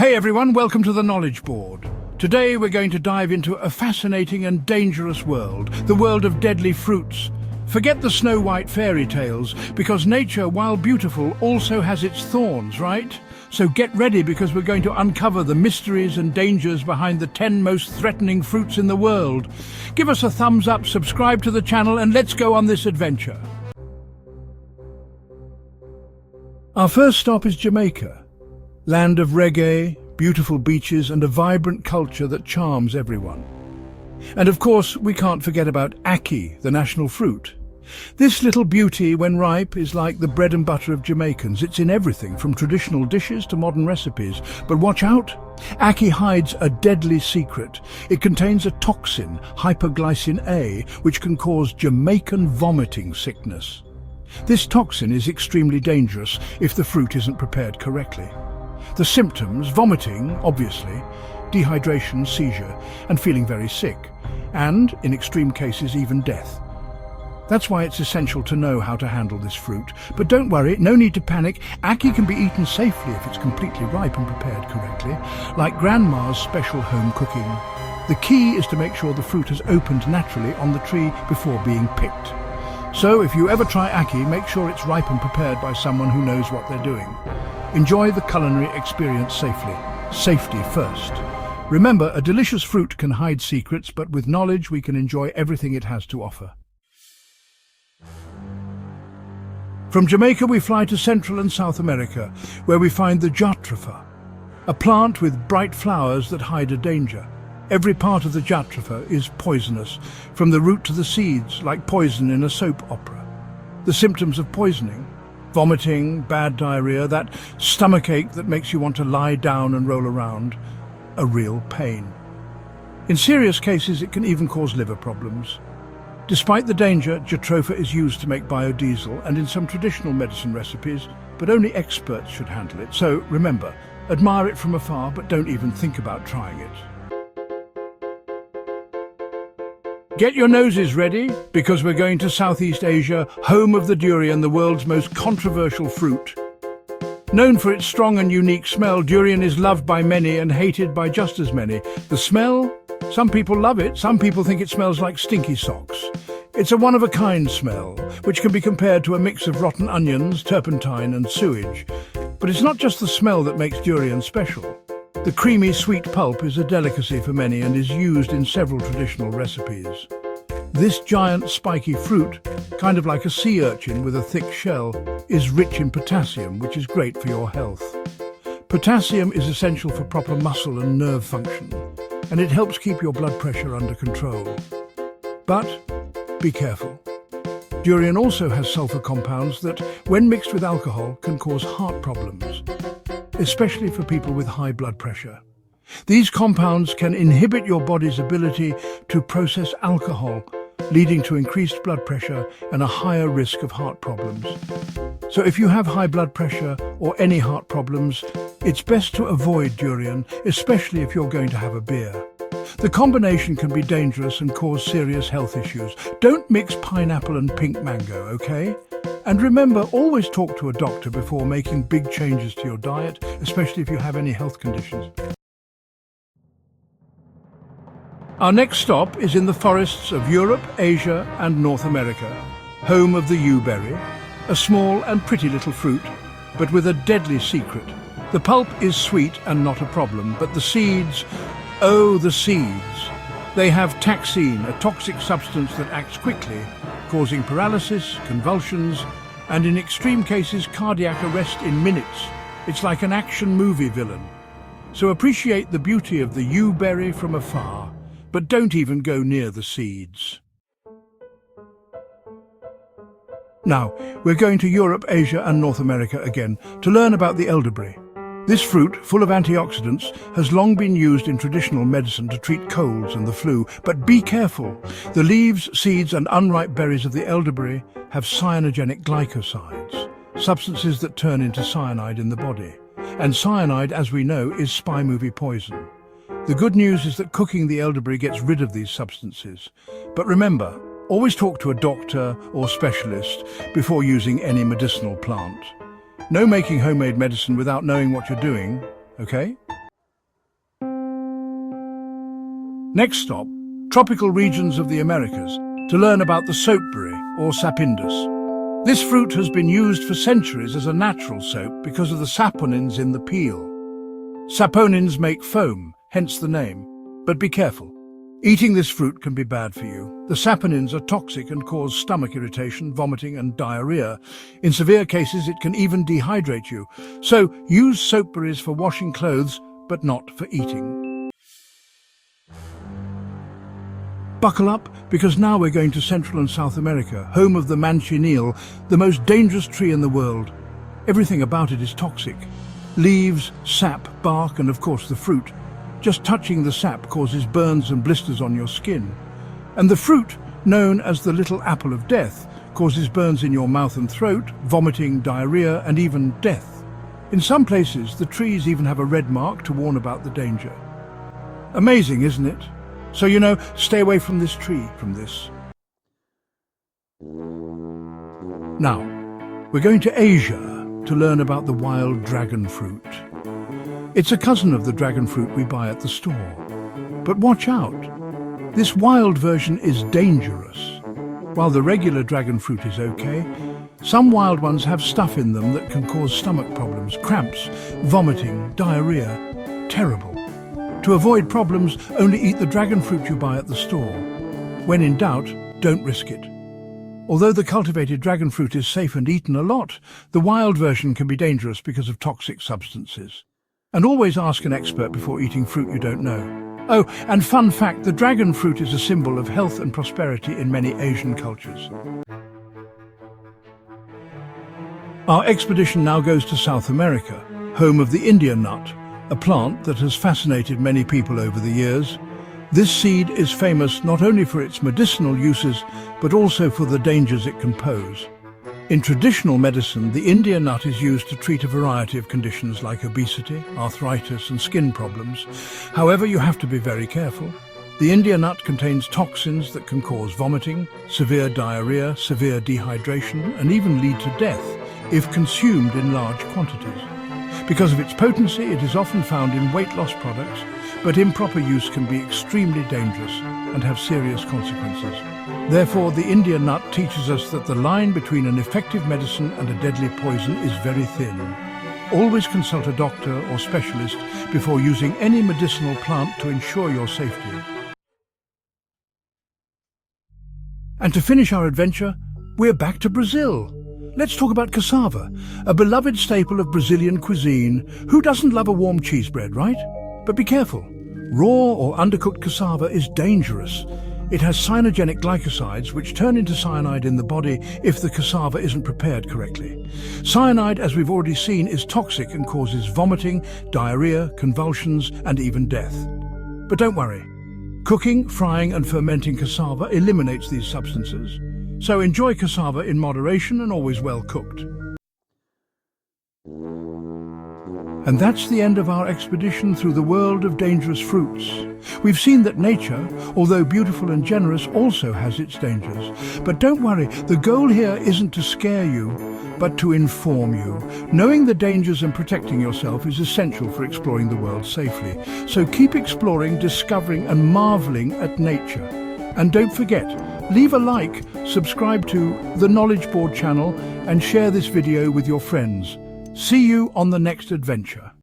Hey everyone, welcome to the Knowledge Board. Today we're going to dive into a fascinating and dangerous world, the world of deadly fruits. Forget the Snow White fairy tales, because nature, while beautiful, also has its thorns, right? So get ready, because we're going to uncover the mysteries and dangers behind the 10 most threatening fruits in the world. Give us a thumbs up, subscribe to the channel, and let's go on this adventure. Our first stop is Jamaica, land of reggae, beautiful beaches, and a vibrant culture that charms everyone. And of course, we can't forget about Ackee, the national fruit. This little beauty, when ripe, is like the bread and butter of Jamaicans. It's in everything, from traditional dishes to modern recipes. But watch out! Ackee hides a deadly secret. It contains a toxin, hyperglycin A, which can cause Jamaican vomiting sickness. This toxin is extremely dangerous if the fruit isn't prepared correctly. The symptoms: vomiting, obviously, dehydration, seizure, and feeling very sick, and, in extreme cases, even death. That's why it's essential to know how to handle this fruit. But don't worry, no need to panic. Ackee can be eaten safely if it's completely ripe and prepared correctly, like Grandma's special home cooking. The key is to make sure the fruit has opened naturally on the tree before being picked. So if you ever try Ackee, make sure it's ripe and prepared by someone who knows what they're doing. Enjoy the culinary experience safely. Safety first. Remember, a delicious fruit can hide secrets, but with knowledge we can enjoy everything it has to offer. From Jamaica we fly to Central and South America, where we find the Jatropha, a plant with bright flowers that hide a danger. Every part of the Jatropha is poisonous, from the root to the seeds, like poison in a soap opera. The symptoms of poisoning: vomiting, bad diarrhea, that stomachache that makes you want to lie down and roll around, a real pain. In serious cases it can even cause liver problems. Despite the danger, Jatropha is used to make biodiesel and in some traditional medicine recipes, but only experts should handle it. So remember, admire it from afar, but don't even think about trying it. Get your noses ready, because we're going to Southeast Asia, home of the durian, the world's most controversial fruit. Known for its strong and unique smell, durian is loved by many and hated by just as many. The smell? Some people love it, some people think it smells like stinky socks. It's a one-of-a-kind smell, which can be compared to a mix of rotten onions, turpentine and sewage. But it's not just the smell that makes durian special. The creamy, sweet pulp is a delicacy for many and is used in several traditional recipes. This giant, spiky fruit, kind of like a sea urchin with a thick shell, is rich in potassium, which is great for your health. Potassium is essential for proper muscle and nerve function, and it helps keep your blood pressure under control. But be careful. Durian also has sulfur compounds that, when mixed with alcohol, can cause heart problems, especially for people with high blood pressure. These compounds can inhibit your body's ability to process alcohol, leading to increased blood pressure and a higher risk of heart problems. So if you have high blood pressure or any heart problems, it's best to avoid durian, especially if you're going to have a beer. The combination can be dangerous and cause serious health issues. Don't mix pineapple and pink mango, okay? And remember, always talk to a doctor before making big changes to your diet, especially if you have any health conditions. Our next stop is in the forests of Europe, Asia and North America, home of the Elderberry, a small and pretty little fruit, but with a deadly secret. The pulp is sweet and not a problem, but the seeds, oh, the seeds. They have taxine, a toxic substance that acts quickly, causing paralysis, convulsions, and in extreme cases, cardiac arrest in minutes. It's like an action movie villain. So appreciate the beauty of the Elderberry from afar, but don't even go near the seeds. Now, we're going to Europe, Asia and North America again to learn about the elderberry. This fruit, full of antioxidants, has long been used in traditional medicine to treat colds and the flu. But be careful. The leaves, seeds and unripe berries of the elderberry have cyanogenic glycosides, substances that turn into cyanide in the body. And cyanide, as we know, is spy movie poison. The good news is that cooking the elderberry gets rid of these substances. But remember, always talk to a doctor or specialist before using any medicinal plant. No making homemade medicine without knowing what you're doing, okay? Next stop, tropical regions of the Americas, to learn about the soapberry or sapindus. This fruit has been used for centuries as a natural soap because of the saponins in the peel. Saponins make foam, hence the name. But be careful. Eating this fruit can be bad for you. The saponins are toxic and cause stomach irritation, vomiting and diarrhea. In severe cases, it can even dehydrate you. So use soapberries for washing clothes, but not for eating. Buckle up, because now we're going to Central and South America, home of the Manchineel, the most dangerous tree in the world. Everything about it is toxic. Leaves, sap, bark, and of course the fruit. Just touching the sap causes burns and blisters on your skin. And the fruit, known as the little apple of death, causes burns in your mouth and throat, vomiting, diarrhea, and even death. In some places, the trees even have a red mark to warn about the danger. Amazing, isn't it? So, stay away from this tree, from this. Now, we're going to Asia to learn about the wild dragon fruit. It's a cousin of the dragon fruit we buy at the store. But watch out. This wild version is dangerous. While the regular dragon fruit is okay, some wild ones have stuff in them that can cause stomach problems, cramps, vomiting, diarrhea. Terrible. To avoid problems, only eat the dragon fruit you buy at the store. When in doubt, don't risk it. Although the cultivated dragon fruit is safe and eaten a lot, the wild version can be dangerous because of toxic substances. And always ask an expert before eating fruit you don't know. Oh, and fun fact, the dragon fruit is a symbol of health and prosperity in many Asian cultures. Our expedition now goes to South America, home of the Indian nut, a plant that has fascinated many people over the years. This seed is famous not only for its medicinal uses, but also for the dangers it can pose. In traditional medicine, the Indian nut is used to treat a variety of conditions like obesity, arthritis and skin problems. However, you have to be very careful. The Indian nut contains toxins that can cause vomiting, severe diarrhea, severe dehydration, and even lead to death if consumed in large quantities. Because of its potency, it is often found in weight loss products, but improper use can be extremely dangerous and have serious consequences. Therefore, the Indian nut teaches us that the line between an effective medicine and a deadly poison is very thin. Always consult a doctor or specialist before using any medicinal plant to ensure your safety. And to finish our adventure, we're back to Brazil. Let's talk about cassava, a beloved staple of Brazilian cuisine. Who doesn't love a warm cheese bread, right? But be careful. Raw or undercooked cassava is dangerous. It has cyanogenic glycosides which turn into cyanide in the body if the cassava isn't prepared correctly. Cyanide, as we've already seen, is toxic and causes vomiting, diarrhea, convulsions, and even death. But don't worry. Cooking, frying, and fermenting cassava eliminates these substances. So enjoy cassava in moderation and always well cooked. And that's the end of our expedition through the world of dangerous fruits. We've seen that nature, although beautiful and generous, also has its dangers. But don't worry, the goal here isn't to scare you, but to inform you. Knowing the dangers and protecting yourself is essential for exploring the world safely. So keep exploring, discovering and marveling at nature. And don't forget, leave a like, subscribe to the Knowledge Board channel and share this video with your friends. See you on the next adventure.